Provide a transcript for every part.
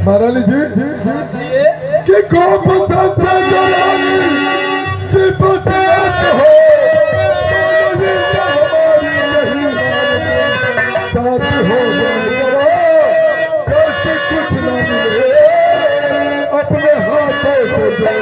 महारानी जी कि को पसंद है जवानी जी बचत हो साथ हो कैसे कुछ न मिले अपने हाथों से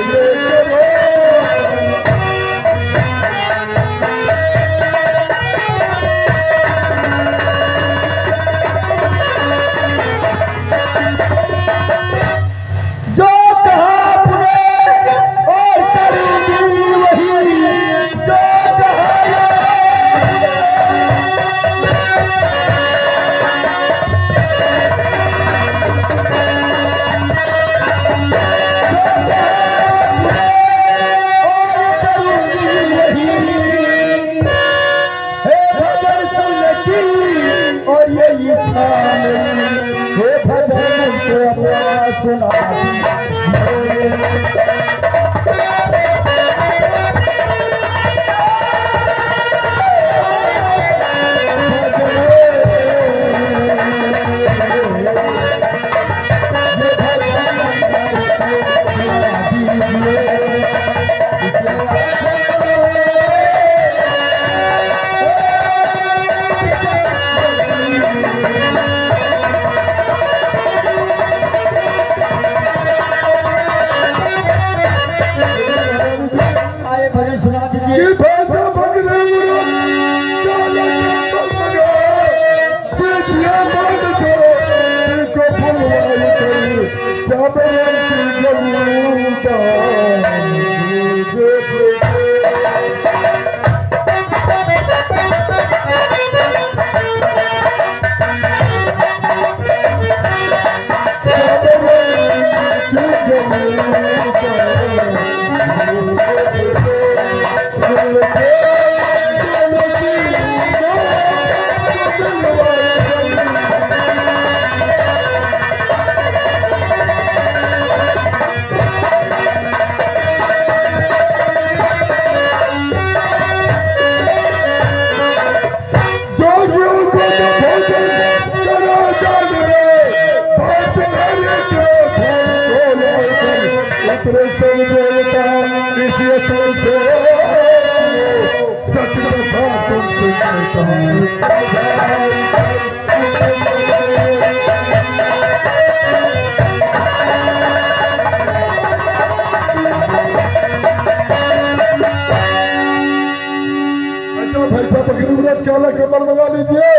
जोड़े कमर मंगा लीजिए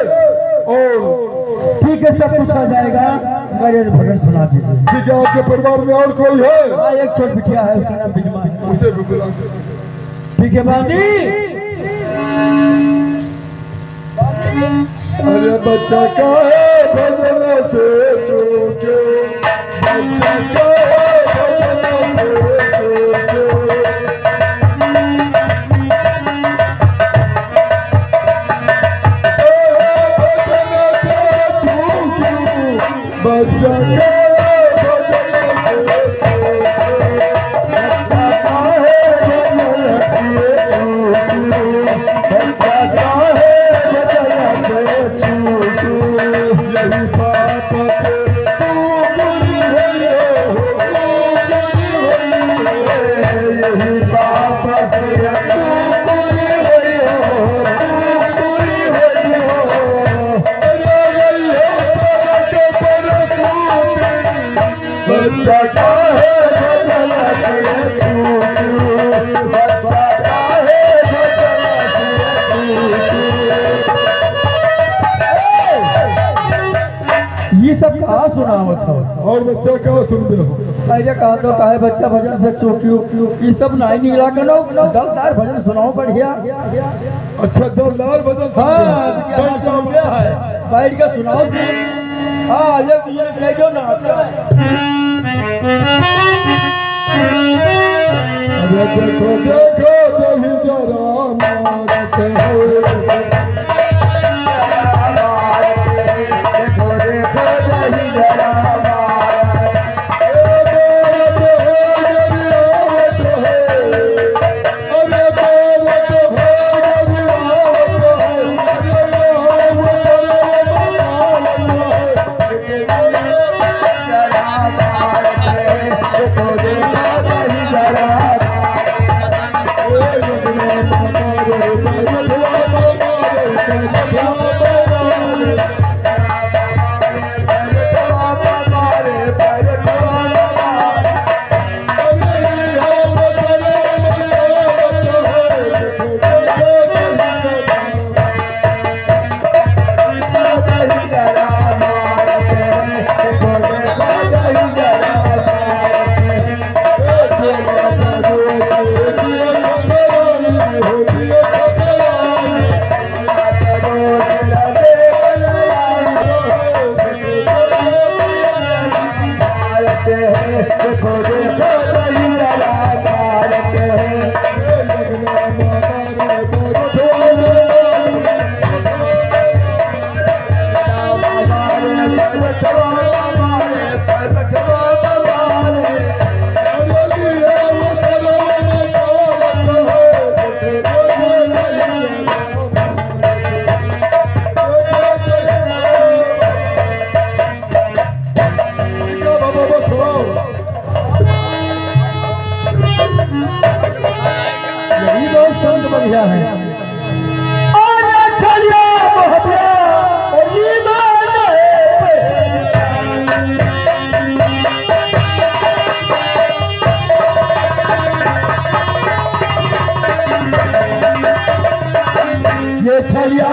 और ठीक है, सब पूछा जाएगा। गणेश भजन सुना दीजिए। ठीक है, आपके परिवार में और कोई है? हाँ, एक छोट बिटिया है, उसका नाम बिजमा है, उसे भी बुला। ठीक है बांदी। अरे बच्चा का है भजन से चूके, बच्चा का है भजन से चूके, बच्चा का ये सब कहाँ सुनावत हो? और बच्चा क्या सुनते हो? अरे कहा तो काहे बच्चा भजन से चौकी ये सब नहीं निकला करो, दलदार भजन सुनाओ बढ़िया। अच्छा दलदार भजन सुनते है, बैठ के सुनाओ। हाँ ये कह दो ना। अरे देखो देखो दही जरा मारत है। बढ़िया है। ये छलिया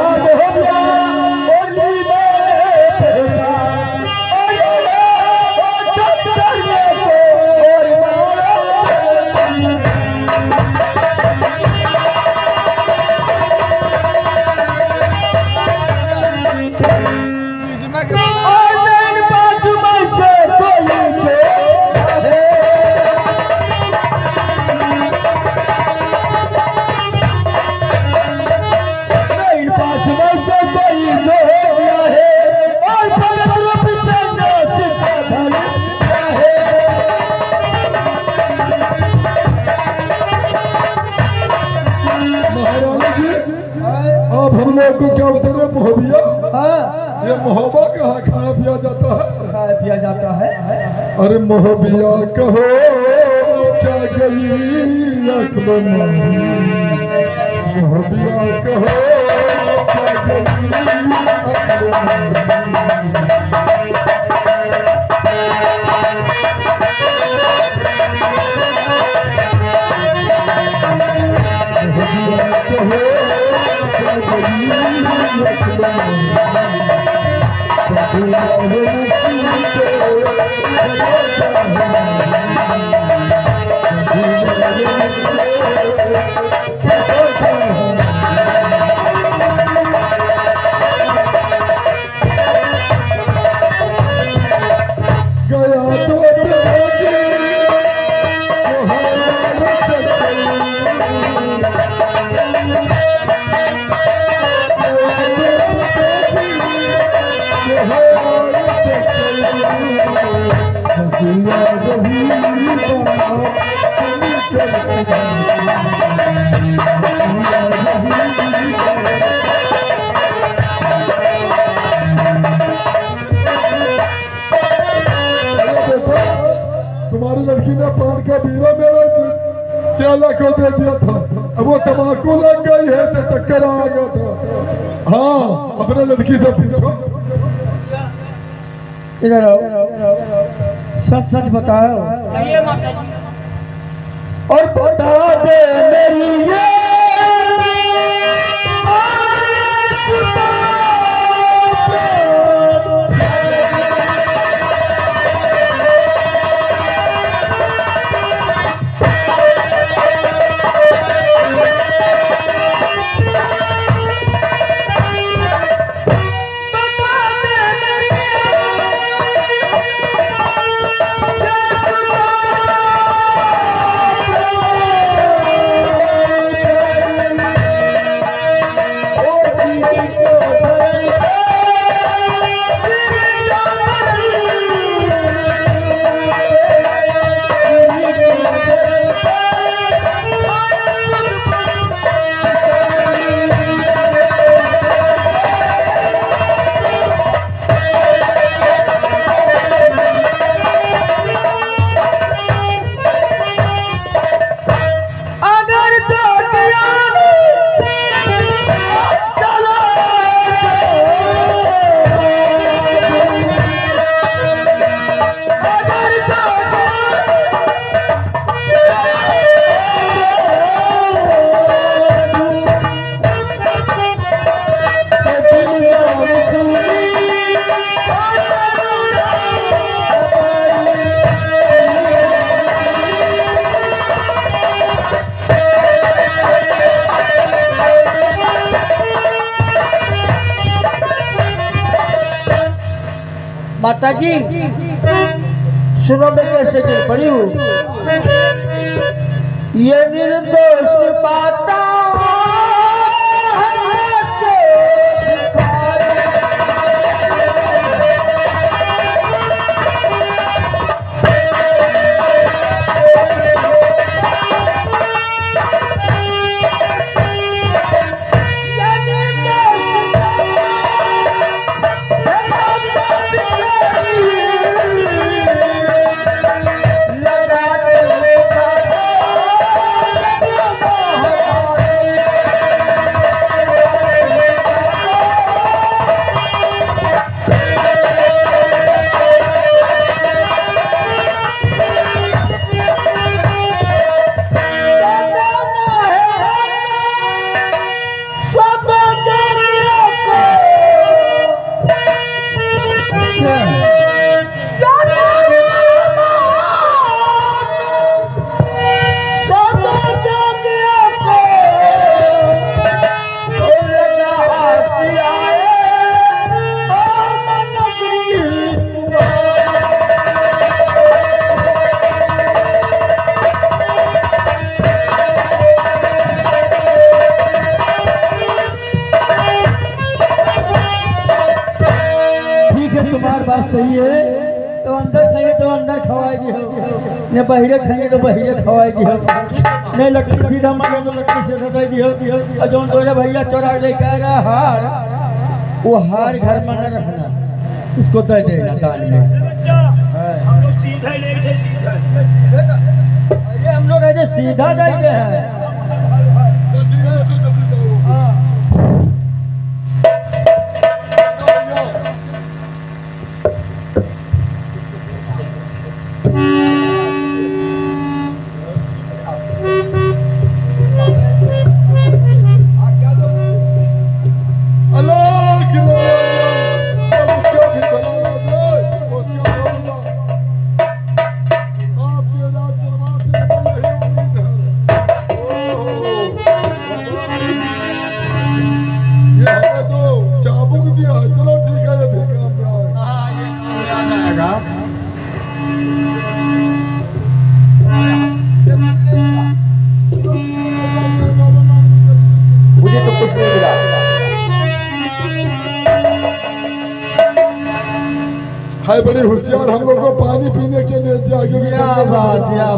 मोहबिया और आप हम लोग को क्या बता रहे मोहबिया? ये मोहब्बा कहाँ खाया पिया जाता है? खाया पिया जाता है। अरे मोहबिया कहो क्या गई अकबर मोहबिया कहो क्या गई तुम्हारी लड़की ने पान का बीरा मेरा चेला को दे दिया था। अब वो तंबाकू लग गई है तो चक्कर आ गया था। हाँ अपने लड़की से पूछो। इधर आओ, सच सच बताओ और बता दे मेरी ये माता जी सुनो, मैं कैसे गिर पड़ी हूँ। ये निर्दोष पाता सही है। तो अंदर खाइए तो अंदर खवाएगी हो, ने बहिरे खाइए तो बहिरे खवाएगी हो, ने लकड़ी सीधा मांगे तो लकड़ी से सटाई हो। और जो तोरे भैया चोरा लेके आ रहा हार, वो हार घर में न रखना, उसको दे देना दान में। हम लोग ऐसे सीधा जाएंगे हैं। मुझे तो कुछ नहीं मिला। है बड़ी होशियार, हम लोग को पानी पीने के लिए दिया क्योंकि क्या बात भैया।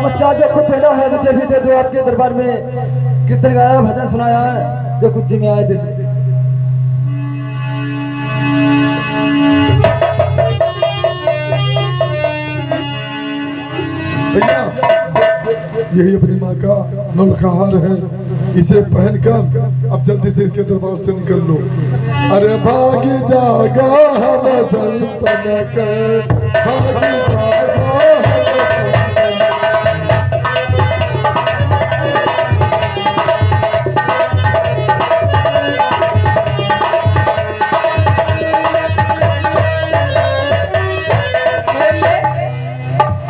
बच्चा जो कुछ देना है मुझे भी दे दो। आपके दरबार में कीर्तन गाया, भजन सुनाया है, जो कुछ में आए दे। भैया यही अपनी माँ का नौलखाहार है, इसे पहनकर अब जल्दी से इसके दरबार से निकल लो। अरे भागी जागा हम संतन के, भागी जागा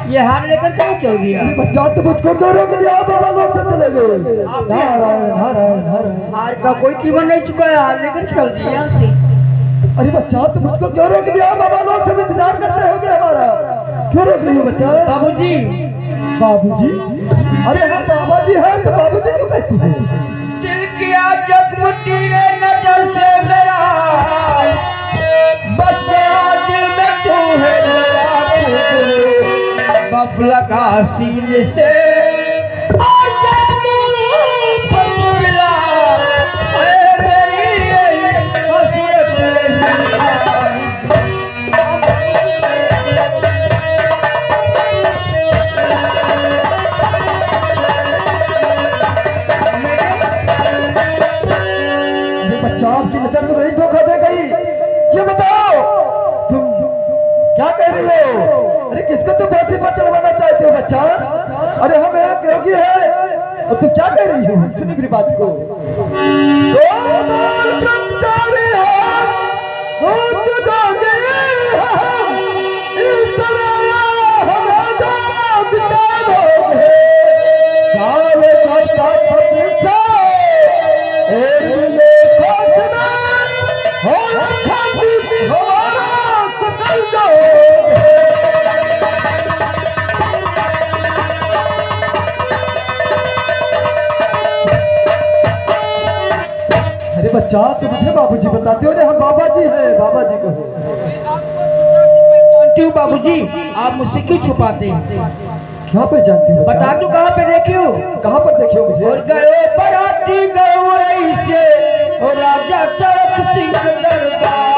ये हार लेकर क्यों चल दिया? बच्चा तो मुझको क्यों रोक दिया? बाबा लोग से चले गए। नारायण नारायण नारायण। हार का कोई कीमत नहीं चुका है, हार लेकर चल दिया यहाँ से। अरे बच्चा तो मुझको क्यों रोक दिया? बाबा लोग सब इंतजार करते होंगे हमारा, क्यों रोक रही हो बच्चा? बाबूजी। बाबूजी? अरे हाँ बाबा जी है तो बाबूजी क्यों कहती है? दिल किया जख्म तेरे नजर से मेरा, बस दिल में तू है बफ लगा सीने से और मिला मेरी बच्चा आपकी नजर तो नहीं धोखा दे गई। ये बताओ तुम क्या कह रही हो? अरे किसको तुम फांसी पर चढ़वाना चाहते हो बच्चा? अरे हम एक योगी है और तुम क्या कह रही हो? सुनी मेरी बात को। दो बाल ब्रह्मचारी है, भूत दागी है, इस तरह हमें दाग देवोगे। बच्चा तो मुझे बाबूजी बताते हो रे, हम बाबा जी है, बाबा जी कहो। जानती हूँ बाबूजी, आप मुझसे क्यों छुपाते हैं? क्या पहचानती हो बता दूं कहाँ पे देखी हो? कहाँ पर देखी हो मुझे? और गए बराती गौरई से और राजा तरफ सिंह दरबार।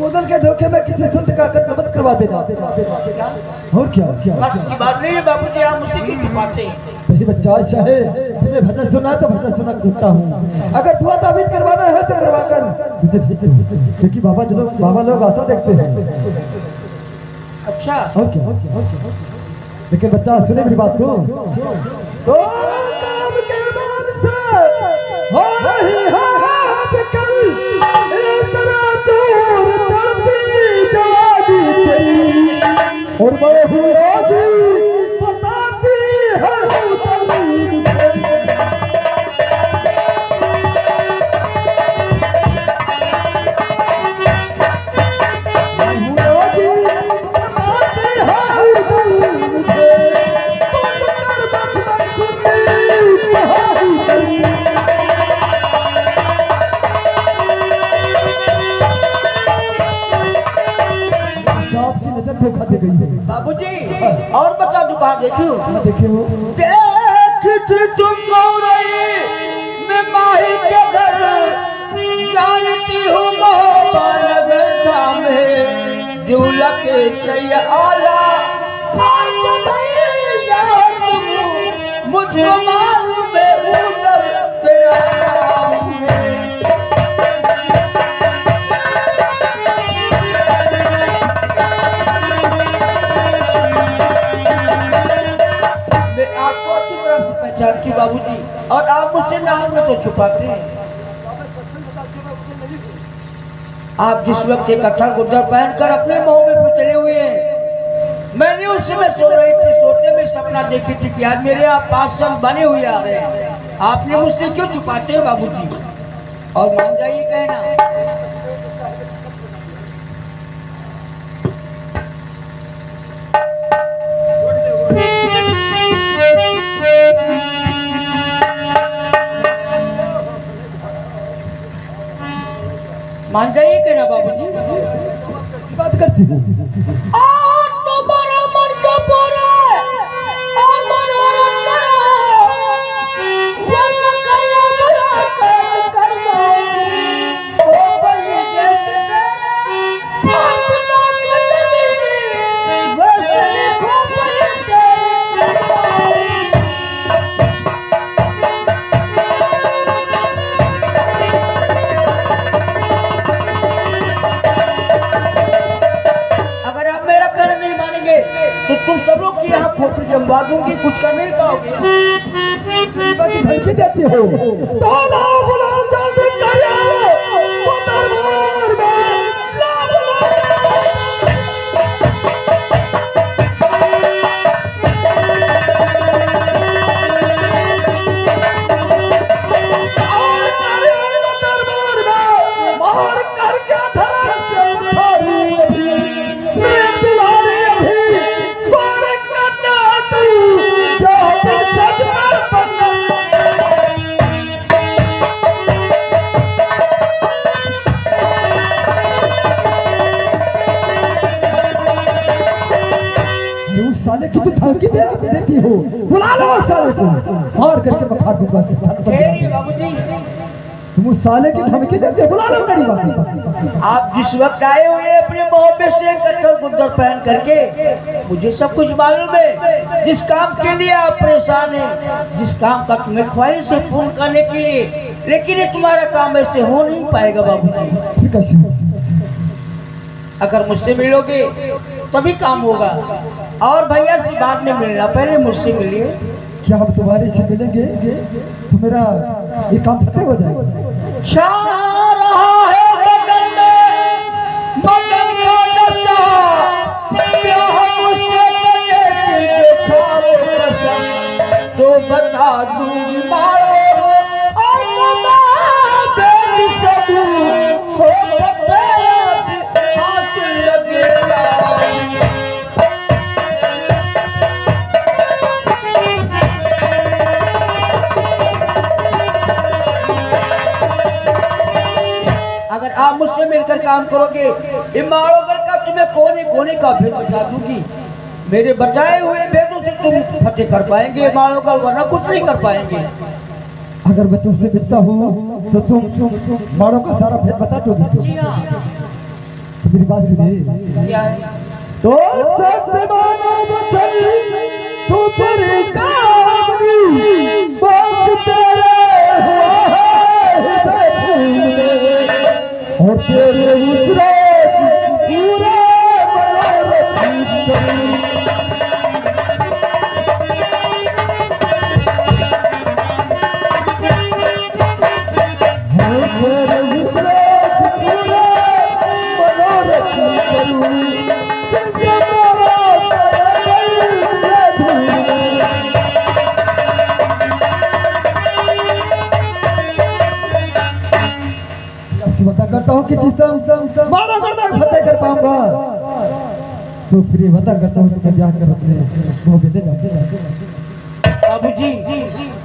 उदल के धोखे में किसी संत का कत्ल मत करवा देना। और क्या क्या की बात नहीं है बाबूजी, आप मुझसे क्यों छुपाते हैं? भाई बच्चा चाहे तुम्हें भजन सुना तो भजन सुना करता हूँ, अगर दुआ ताबीज करवाना है तो करवा कर मुझे भेज दो, क्योंकि बाबा लोग आशा देखते हैं। अच्छा और क्या लेकिन बच्चा सुने मेरी बात को, तो काम के बाद से हो रही है कल तेरा जोर चढ़ती जवानी तेरी और बहु रोजी बताती है धोखा दे गई है बाबूजी। और बता दूं कहाँ देखी हो? कहाँ देखे हो? देखी तुम गौरई मैं माही के घर, जानती हूँ मोहबा नगर धामे दूल्हा के सैया आला और मुझको मालूम है उधर तेरा नाम है। पहचानती बाबूजी, और आप मुझसे नाम में तो छुपाते हैं। आप जिस वक्त एक कट्ठा गुर्जर पहनकर अपने मोहब्बत पे चले हुए हैं, मैंने उस समय सो रही थी, सोते में सपना देखी थी कि आज मेरे आप 5 साल बने हुए आ रहे हैं। आपने मुझसे क्यों छुपाते हैं बाबूजी? और मान जाइए कहना। मान जाइए कि ना बाबूजी? बात करती हूँ तुम्हारा मन का पूरा और मनोरथ करो, वरना करिया बुरा काम करवाओगी। ओ बड़ी जेठ तेरे आसना कटनी, वैसे खोपड़ी तेरे तो तुम सब लोग की यहाँ फोटो जमवा दूंगी, कुछ कर नहीं पाओगे। धमकी देती हो तो ना बुला जल्दी करिए वो दरबार में ना बुला। साले की तो धमकी देती हो, बुला लो उस साले को, मार करके बखार दूंगा सिद्धांत पर। तेरी बाबूजी तुम उस साले की धमकी देते हो, बुला लो करीब आके। आप जिस वक्त आए हुए हैं अपने मोहब्बत से कट्टर गुद्दर पहन करके, मुझे सब कुछ मालूम है। जिस काम के लिए आप परेशान हैं, जिस काम का तुम्हें ख्वाहिश है पूर्ण करने के लिए, लेकिन ये तुम्हारा काम ऐसे हो नहीं पाएगा बाबूजी। ठीक है, अगर मुझसे मिलोगे तभी काम होगा, और भैया से बाद में मिलना, पहले मुझसे मिलिए। क्या हम तुम्हारे से मिलेंगे तो मेरा ये काम फतेह हो जाएगा। छा रहा है बदन में बदन का नशा, प्याह मुझसे बने की खाओ कसम, तो बता दूंगी मारो और मैं देवी सबू हो तेरा हाथ लगेगा। अगर आप मुझसे मिलकर काम करोगे, इमारोगढ़ का तुम्हें कोने कोने का भेद बता दूंगी। मेरे बचाए हुए भेदों से तुम फतेह कर पाएंगे इमारोगढ़, वरना कुछ नहीं कर पाएंगे। अगर मैं तुमसे मिलता हूँ तो तुम माड़ों का सारा भेद बता दोगे। जी हाँ। तो मेरी बात सुनिए। क्या है? तो सत्य मानो वचन तू पर कामनी, बस तेरे हुआ है हृदय फूल में, और तेरे उजरे पूरे मनोरथ करूं। तेरे उजरे पूरे मनोरथ करूं, जिंदा मेरा तेरे मिले धूल में। आपसे बता करता हूँ कि जिस दिन मारा करना फतेह कर पाऊंगा, तो फिर ये बता करता हूँ कि मैं ब्याह कर अपने वो बेटे जाते। बाबूजी,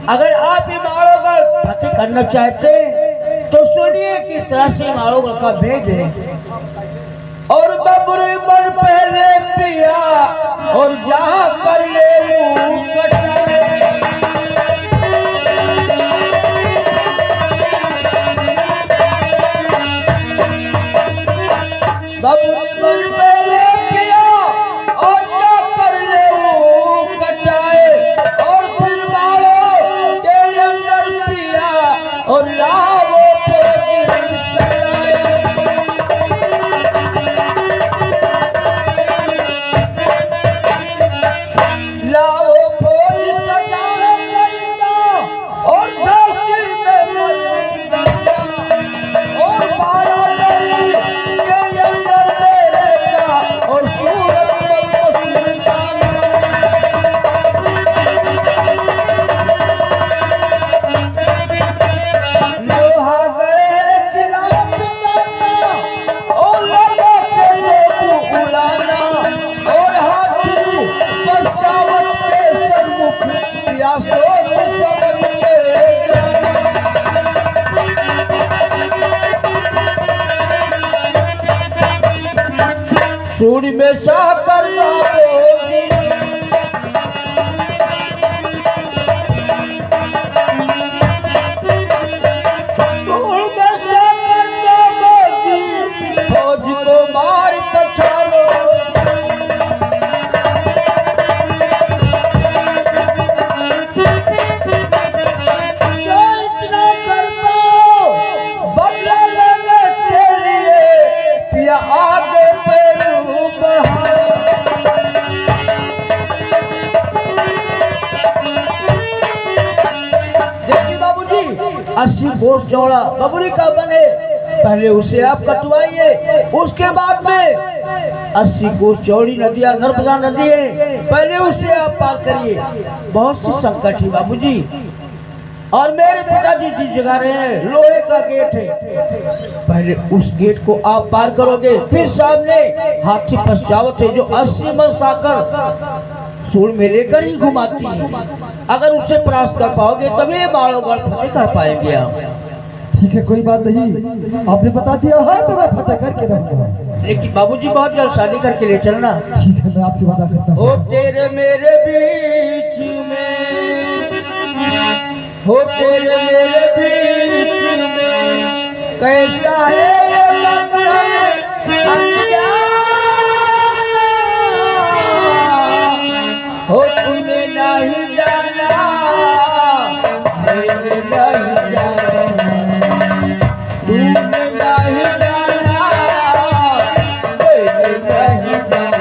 अगर आप इमारोगढ़ फतेह करना चाहते तो सुनिए किस तरह से इमारोगढ़ का भेद है। और बबरे बन पहले पिया और जहाँ कर ले मुँह कटाए, बबरे बन पहले पिया और क्या कर ले मुँह कटाए, और फिर मारो के अंदर पिया और लावो फौजी सजाए। लाओ फौज सजाए करूंगा और झांसी में मरूंगा, और बारा मेरी के अंदर मेरे का और सूरत में सुल्ताना। लोहा गए किला पिटाना और लगा के लोग उड़ाना, और हाथी पश्चावत के सन्मुख प्यासो सबक के जाना। सूर्य में साकर लाओगी, सूर्य में साकर लाओगी, फौज को मार पछाड़ो। क्या इतना कर पाओ बदला लेने के लिए, पिया आगे पैरू बढ़ाओ। देखिए बाबूजी, 80 कोस चौड़ा बबरी का बने, पहले उसे आप कटवाइए, उसके बाद में 80 कोस चौड़ी नदियाँ नर्मदा नदी है, पहले उसे आप पार करिए। बहुत सी संकट है बाबूजी, और मेरे पिताजी जिस जगह रहे हैं लोहे का गेट है, पहले उस गेट को आप पार करोगे, फिर सामने हाथी पश्चावत है जो 80 मन साकर सूर में लेकर ही घुमाती है। अगर उससे परास्त कर पाओगे तभी माड़ोगढ़ फतेह कर पाएंगे आप। ठीक है, कोई बात नहीं, आपने बता दिया है तो मैं फतेह करके रहूंगा। लेकिन बाबूजी बहुत जल्द शादी करके ले चलना। ठीक है, मैं आपसे वादा करता हूँ। हो तेरे मेरे बीच में, हो तेरे मेरे बीच में कैसा है ये बंधन अनजान, हो तूने नहीं जाना, मैंने नहीं जाना, तूने नहीं जाना, मैंने नहीं जाना।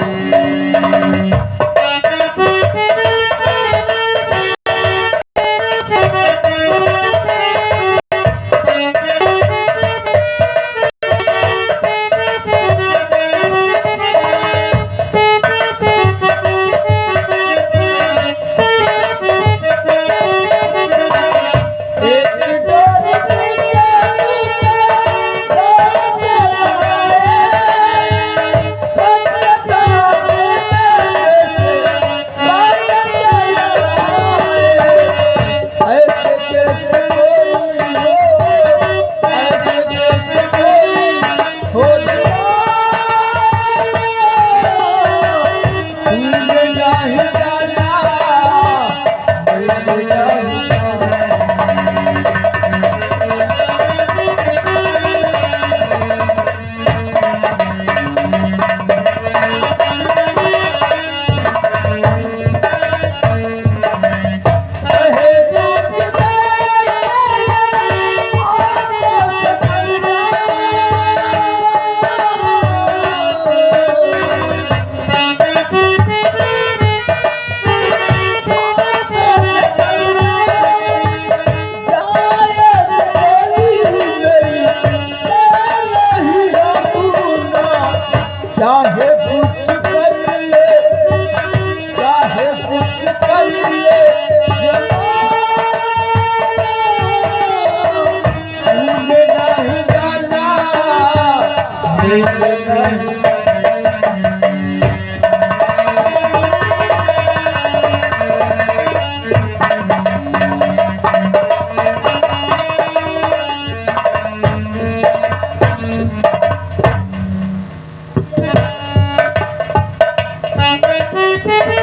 चाहे कुछ कर ले, चाहे कुछ कर ले, तूने नहीं जाना, मैंने नहीं Thank you.